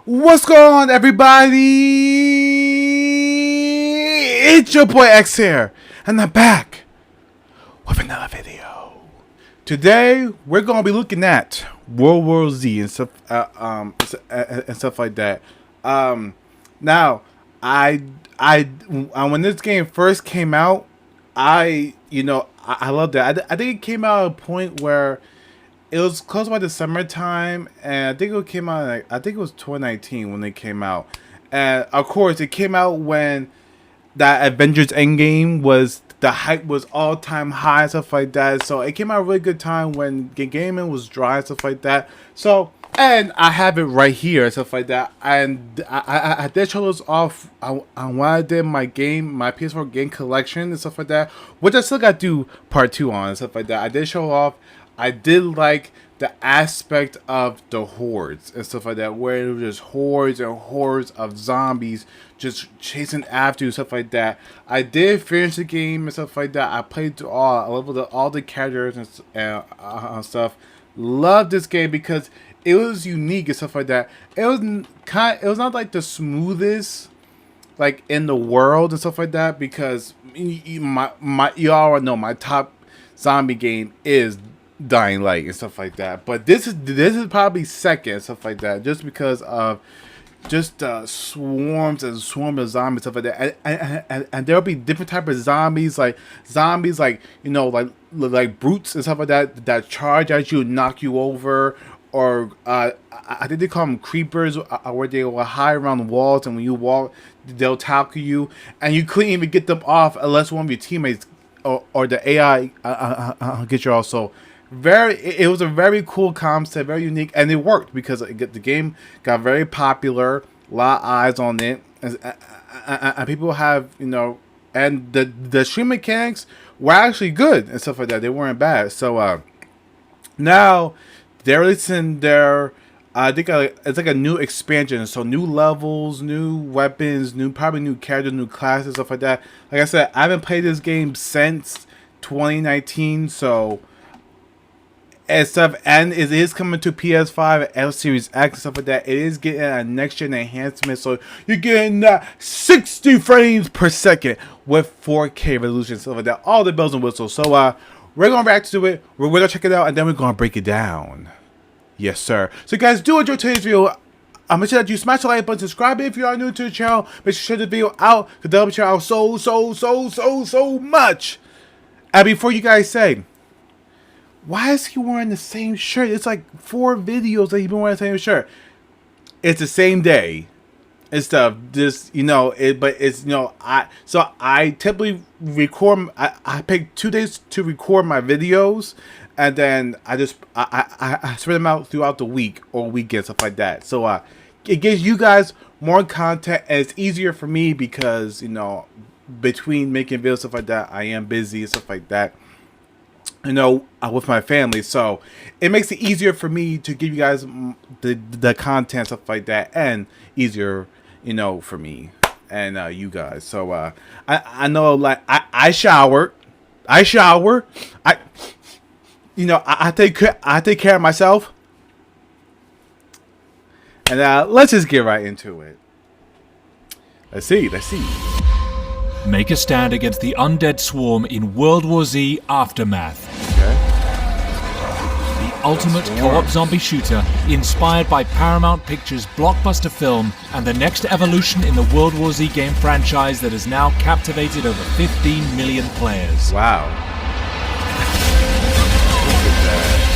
What's going on, everybody? It's your boy X here, and I'm back with another video. Today, we're gonna be looking at World War Z and stuff, and stuff like that. Now, when this game first came out, I loved it. I think it came out at a point where it was close by the summertime, and I think it came out. I think it was 2019 when it came out, and of course, it came out when that Avengers Endgame was the hype was all time high and stuff like that. So it came out a really good time when gaming was dry and stuff like that. So and I have it right here and stuff like that. And I did show this off on when I did my PS4 game collection and stuff like that, which I still got to do part 2 on and stuff like that. I did show off. I did like the aspect of the hordes and stuff like that, where it was just hordes and hordes of zombies just chasing after you, stuff like that. I did finish the game and stuff like that. I played through I leveled up all the characters and stuff. Loved this game because it was unique and stuff like that. It was not like the smoothest like in the world and stuff like that, because you all know my top zombie game is Dying Light and stuff like that, but this is probably second and stuff like that, just because of just swarms and swarms of zombies and stuff like that, and there'll be different type of zombies like like brutes and stuff like that charge at you and knock you over, or I think they call them creepers, where they will hide around walls, and when you walk they'll tackle you, and you couldn't even get them off unless one of your teammates or the AI get you off. So it was a very cool concept, very unique, and it worked because the game got very popular, a lot of eyes on it, and people have, and the stream mechanics were actually good and stuff like that. They weren't bad. So now they're releasing their, I think it's like a new expansion, so new levels, new weapons, probably new characters, new classes, stuff like that. Like I said, I haven't played this game since 2019, so and stuff, and it is coming to PS5 and L Series X and stuff like that. It is getting a next gen enhancement, so you're getting 60 frames per second with 4K resolution, stuff like that. All the bells and whistles. So we're gonna react to it. We're gonna check it out, and then we're gonna break it down. Yes, sir. So guys, do enjoy today's video. Make sure that you smash the like button, subscribe if you are new to the channel. Make sure to share the video out, because that'll help out so much. And before you guys say, why is he wearing the same shirt? It's like 4 videos that he's been wearing the same shirt. It's the same day and stuff. Just but it's I typically record. I pick 2 days to record my videos, and then I spread them out throughout the week or weekend, stuff like that. So it gives you guys more content, and it's easier for me because between making videos, stuff like that, I am busy and stuff like that, with my family, so it makes it easier for me to give you guys the content, stuff like that, and easier for me and you guys. So I know, like, I shower, I take care of myself, and let's just get right into it. Let's see. Make a stand against the undead swarm in World War Z Aftermath. Okay. The ultimate co-op zombie shooter inspired by Paramount Pictures' blockbuster film and the next evolution in the World War Z game franchise that has now captivated over 15 million players. Wow. Look at that.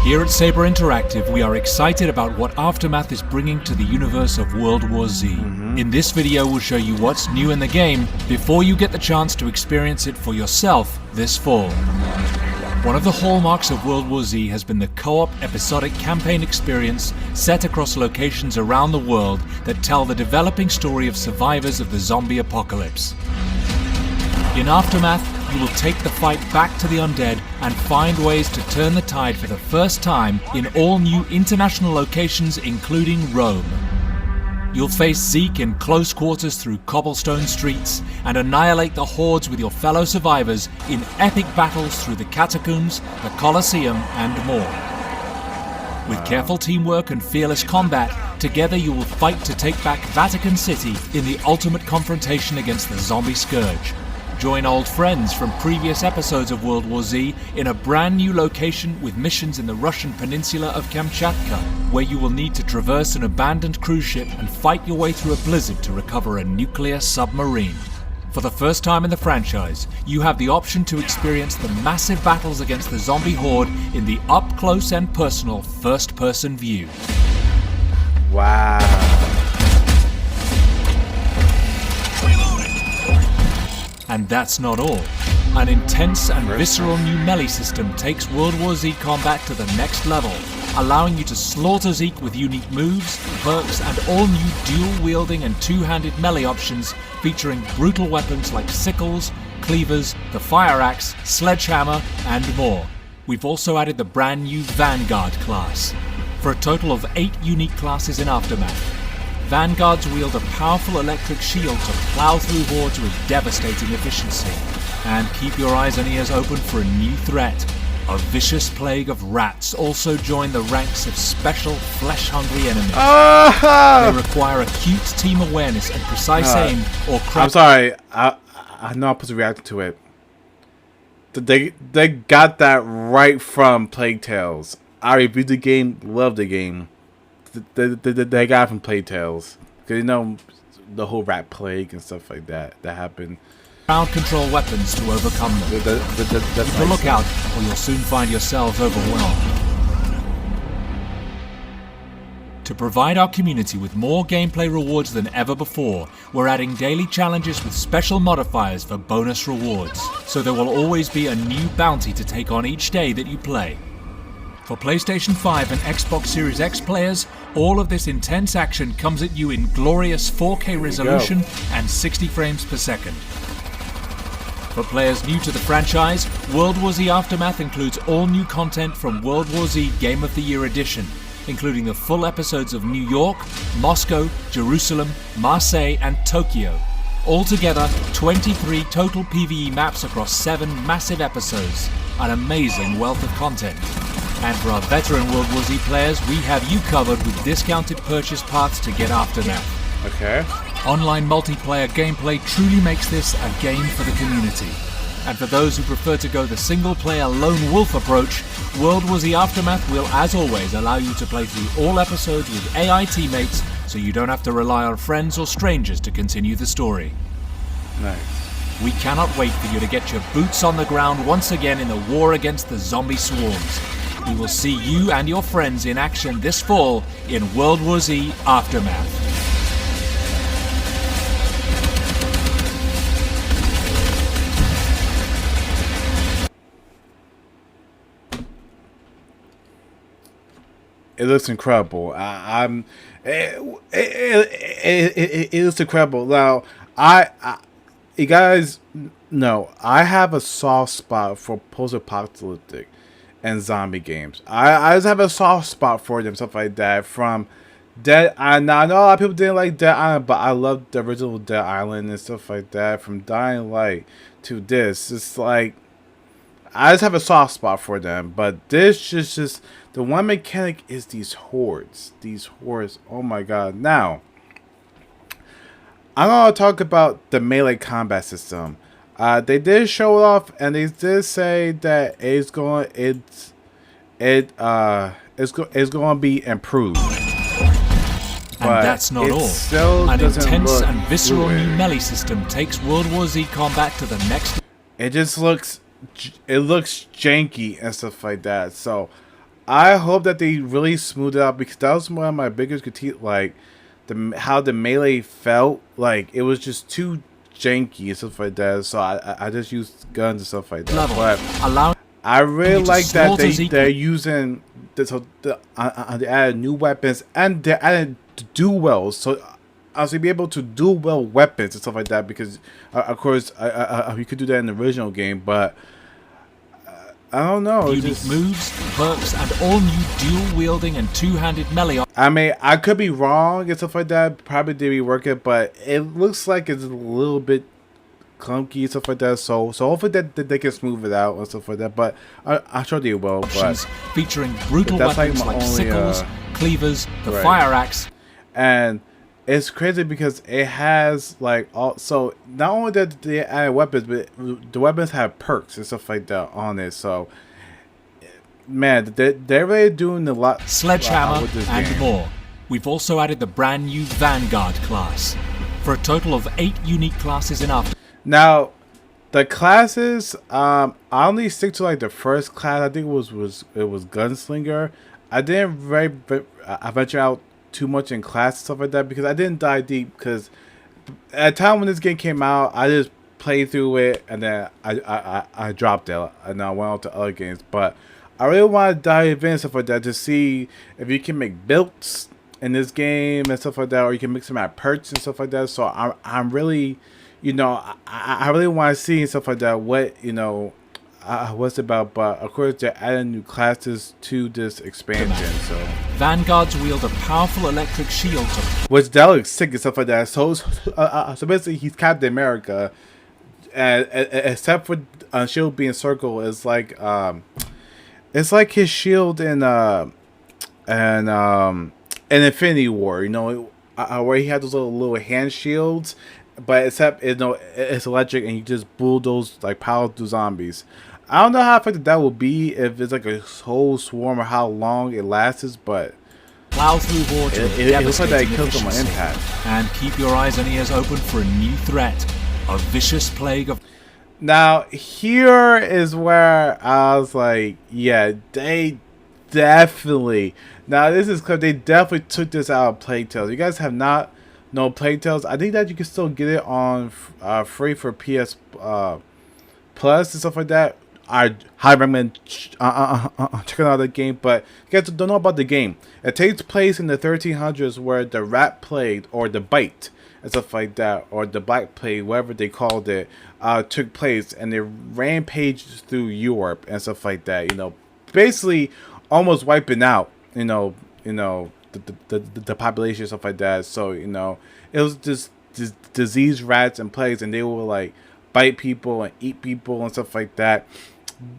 Here at Saber Interactive, we are excited about what Aftermath is bringing to the universe of World War Z. In this video, we'll show you what's new in the game before you get the chance to experience it for yourself this fall. One of the hallmarks of World War Z has been the co-op episodic campaign experience set across locations around the world that tell the developing story of survivors of the zombie apocalypse. In Aftermath, you will take the fight back to the undead and find ways to turn the tide for the first time in all new international locations, including Rome. You'll face Zeke in close quarters through cobblestone streets and annihilate the hordes with your fellow survivors in epic battles through the catacombs, the Colosseum, and more. With careful teamwork and fearless combat, together you will fight to take back Vatican City in the ultimate confrontation against the zombie scourge. Join old friends from previous episodes of World War Z in a brand new location with missions in the Russian peninsula of Kamchatka, where you will need to traverse an abandoned cruise ship and fight your way through a blizzard to recover a nuclear submarine. For the first time in the franchise, you have the option to experience the massive battles against the zombie horde in the up-close and personal first-person view. Wow. And that's not all. An intense and visceral new melee system takes World War Z combat to the next level, allowing you to slaughter Zeke with unique moves, perks, and all new dual-wielding and two-handed melee options featuring brutal weapons like sickles, cleavers, the fire axe, sledgehammer, and more. We've also added the brand new Vanguard class. For a total of 8 unique classes in Aftermath, Vanguards wield a powerful electric shield to plow through hordes with devastating efficiency. And keep your eyes and ears open for a new threat. A vicious plague of rats also join the ranks of special flesh-hungry enemies. They require acute team awareness and precise aim or I'm sorry, I know I'm supposed to react to it. They got that right from Plague Tales. I reviewed the game, loved the game. They got it from Plague Tales. Because you know, the whole rat plague and stuff like that happened. Ground control weapons to overcome them. Keep a lookout, or you'll soon find yourselves overwhelmed. To provide our community with more gameplay rewards than ever before, we're adding daily challenges with special modifiers for bonus rewards, so there will always be a new bounty to take on each day that you play. For PlayStation 5 and Xbox Series X players, all of this intense action comes at you in glorious 4K resolution and 60 frames per second. For players new to the franchise, World War Z Aftermath includes all new content from World War Z Game of the Year Edition, including the full episodes of New York, Moscow, Jerusalem, Marseille, and Tokyo. Altogether, 23 total PvE maps across 7 massive episodes, an amazing wealth of content. And for our veteran World War Z players, we have you covered with discounted purchase paths to get Aftermath. Okay. Online multiplayer gameplay truly makes this a game for the community. And for those who prefer to go the single-player lone wolf approach, World War Z Aftermath will, as always, allow you to play through all episodes with AI teammates, so you don't have to rely on friends or strangers to continue the story. Nice. We cannot wait for you to get your boots on the ground once again in the war against the zombie swarms. We will see you and your friends in action this fall in World War Z Aftermath. It looks incredible. It looks incredible. Now, you guys know I have a soft spot for post-apocalyptic and zombie games. I just have a soft spot for them, stuff like that. From Dead Island. Now, I know a lot of people didn't like Dead Island, but I love the original Dead Island and stuff like that. From Dying Light to this, it's like I just have a soft spot for them. But this is just the one mechanic is these hordes. These hordes. Oh my god. Now, I'm gonna talk about the melee combat system. They did show it off, and they did say that it's going to be improved. And that's not all. An intense and visceral new melee system takes World War Z combat to the next. It looks janky and stuff like that. So I hope that they really smooth it out, because that was one of my biggest critiques. Like how the melee felt, like it was just too janky and stuff like that. So I just used guns and stuff like that. But I really like that they're using they added new weapons, and they added dual wells, so I'll be able to dual well weapons and stuff like that, because of course you could do that in the original game, but I don't know. Unique moves, perks, and all new dual-wielding and two-handed melee. I mean, I could be wrong and stuff like that. Probably did rework it, but it looks like it's a little bit clunky and stuff like that. So hopefully that they can smooth it out and stuff like that. But I'm sure they will. But Featuring brutal that's weapons like like my only, sickles, cleavers, the right. fire axe, and it's crazy because it has like all. So not only that they add weapons, but the weapons have perks and stuff like that on it. So man, they're really doing a lot. sledgehammer, with this and game. more. We've also added the brand new Vanguard class. For a total of 8 unique classes in Aftermath. Now, the classes, I only stick to like the first class. I think it was Gunslinger. I didn't I venture out too much in class and stuff like that because I didn't dive deep. Because at the time when this game came out, I just played through it and then I dropped it and I went on to other games. But I really want to dive in and stuff like that to see if you can make builds in this game and stuff like that, or you can mix them at perks and stuff like that. So I'm really, you know, I really want to see and stuff like that. What what's it about? But of course they're adding new classes to this expansion. So Vanguards wield a powerful electric shield to which that looks sick and stuff like that. So basically he's Captain America, and except for shield being circle, it's like his shield in Infinity War, you know, where he had those little hand shields, but except it's electric and you just bulldoze like power through zombies. I don't know how effective that will be if it's like a whole swarm or how long it lasts, but plow through hordes with it looks like that devastating kills them on efficiency. impact. And keep your eyes and ears open for a new threat, a vicious plague of. Now here is where I was like, yeah, they definitely. Now this is clear. They definitely took this out of Plague Tales. You guys have not known Plague Tales. I think that you can still get it on free for PS Plus and stuff like that. I highly recommend checking out the game. But you guys don't know about the game. It takes place in the 1300s, where the rat plague or the bite and stuff like that, or the black plague, whatever they called it, took place, and they rampaged through Europe and stuff like that. You know, basically almost wiping out. You know the population, stuff like that. So you know it was just disease rats and plagues, and they will like bite people and eat people and stuff like that.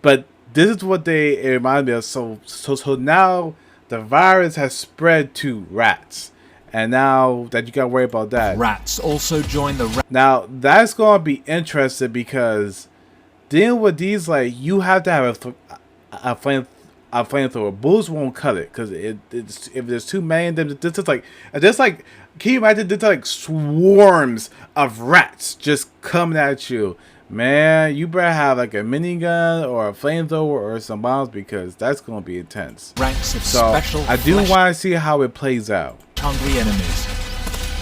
But this is what it reminded me of. So now the virus has spread to rats, and now that you gotta worry about that, Rats also join the. Now that's gonna be interesting because dealing with these, like, you have to have a flamethrower. Bullets won't cut it because it's if there's too many of them. This is like can you imagine? There's like swarms of rats just coming at you. Man, you better have like a minigun or a flamethrower or some bombs because that's gonna be intense. Ranks of So special. I do want to see how it plays out. Hungry enemies.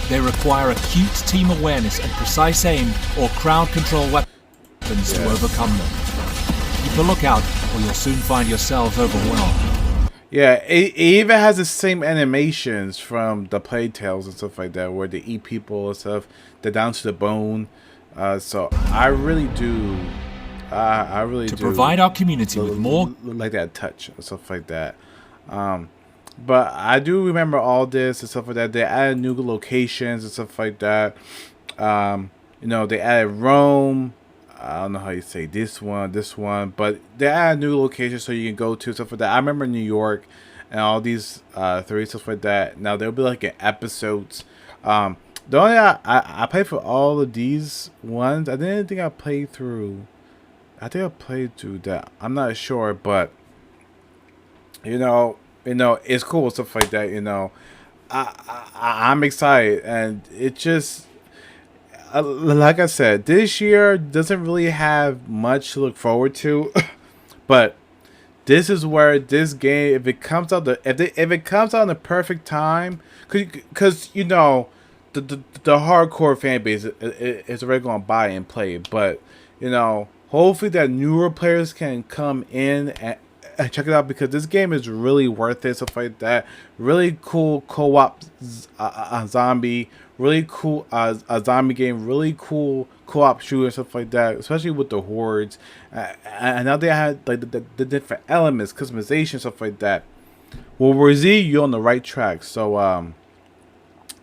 They require acute team awareness and precise aim or crowd control weapons to overcome them. Keep a lookout or you'll soon find yourselves overwhelmed. Yeah, it even has the same animations from the Plague Tales and stuff like that, where they eat people and stuff. They're down to the bone. So I really do. I really do. To provide our community with more like that touch and stuff like that. But I do remember all this and stuff like that. They added new locations and stuff like that. You know, they added Rome. I don't know how you say this one, but they added new locations so you can go to stuff like that. I remember New York and all these three stuff like that. Now they'll be like in episodes. The only I played for all of these ones. I didn't think I played through. I think I played through that. I'm not sure, but you know, it's cool stuff like that. You know, I'm excited, and it just. Like I said, this year doesn't really have much to look forward to, but this is where this game, if it comes out if it comes out in the perfect time, because you know the hardcore fan base is already gonna buy and play, but you know hopefully that newer players can come in check it out because this game is really worth it. Stuff like that. Really cool co-op zombie. Really cool a zombie game. Really cool co-op shooter, stuff like that. Especially with the hordes. And now they had like the different elements, customization, stuff like that. World War Z, you're on the right track. So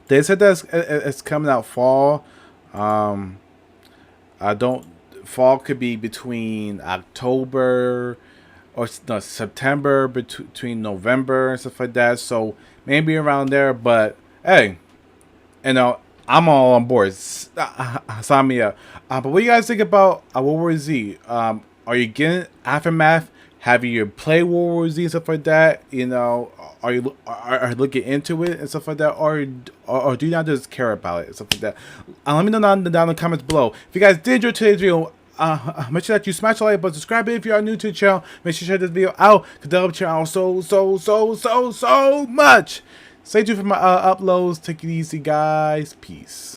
they said that it's coming out fall. Fall could be between October or no, September, between November and stuff like that. So maybe around there. But hey, I'm all on board. Sign me up. But what do you guys think about World War Z? Are you getting Aftermath? Have you played World War Z and stuff like that? Are you looking into it and stuff like that, or do you not just care about it and stuff like that? Let me know down in the comments below. If you guys did enjoy today's video, make sure that you smash the like button, subscribe if you are new to the channel. Make sure you share this video out because that'll help the channel so much. Stay tuned for my uploads. Take it easy, guys. Peace.